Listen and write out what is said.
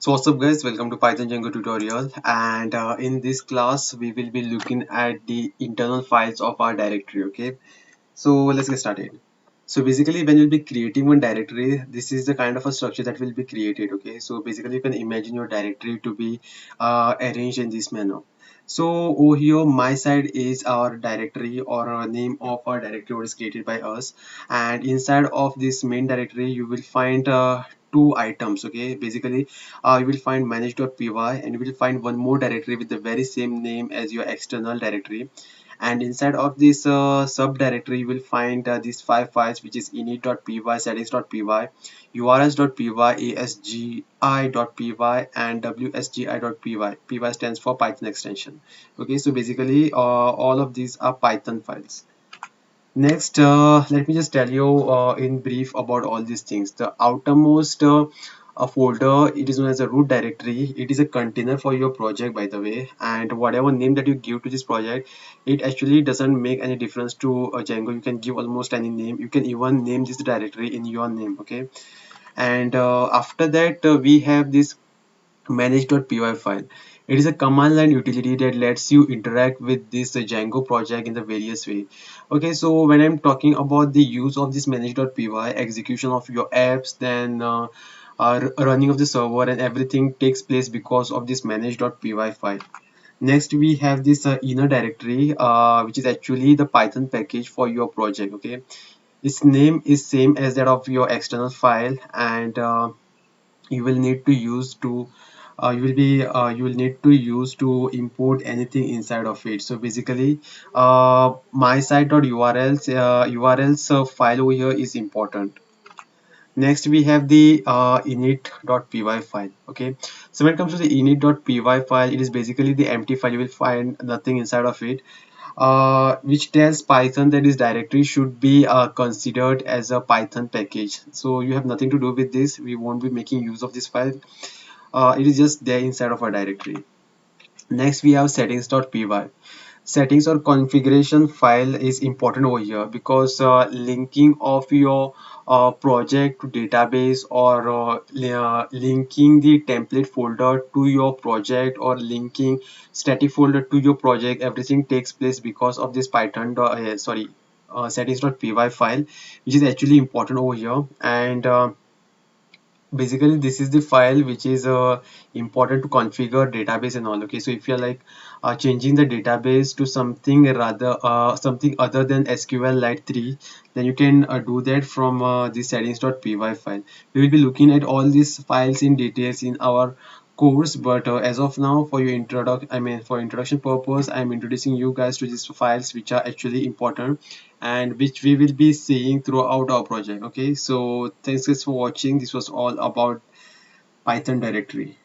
So what's up guys, welcome to Python Django tutorial, and in this class we will be looking at the internal files of our directory. Okay, so let's get started. So basically when you'll be creating one directory, this is the kind of a structure that will be created. Okay, so basically you can imagine your directory to be arranged in this manner. So over here my side is our directory, or a name of our directory what is created by us, and inside of this main directory you will find two items. Okay, basically you will find manage.py, and you will find one more directory with the very same name as your external directory, and inside of this subdirectory you will find these five files, which is init.py, settings.py, urls.py, asgi.py, and wsgi.py. Py stands for Python extension. Okay, so basically all of these are Python files. Next, let me just tell you in brief about all these things. The outermost a folder, it is known as a root directory. It is a container for your project, by the way, and whatever name that you give to this project, it actually doesn't make any difference to Django. You can give almost any name. You can even name this directory in your name. Okay, and after that we have this manage.py file. It is a command line utility that lets you interact with this Django project in the various way. Okay, so when I'm talking about the use of this manage.py, execution of your apps, then running of the server and everything takes place because of this manage.py file. Next we have this inner directory, which is actually the Python package for your project. Okay, its name is same as that of your external file, and you will need to use to you will need to use to import anything inside of it. So basically my site.urls file over here is important. Next we have the init.py file. Okay, so when it comes to the init.py file, it is basically the empty file. You will find nothing inside of it, which tells Python that this directory should be considered as a Python package. So you have nothing to do with this. We won't be making use of this file. It is just there inside of our directory. Next we have settings.py. Settings or configuration file is important over here, because linking of your project to database, or linking the template folder to your project, or linking static folder to your project, everything takes place because of this Python settings.py file, which is actually important over here. And basically this is the file which is important to configure database and all. Okay, so if you're like changing the database to something rather something other than SQLite 3, then you can do that from the settings.py file. We will be looking at all these files in details in our course, but as of now, for your for introduction purpose, I'm introducing you guys to these files which are actually important and which we will be seeing throughout our project. Okay, so thanks guys for watching. This was all about Python directory.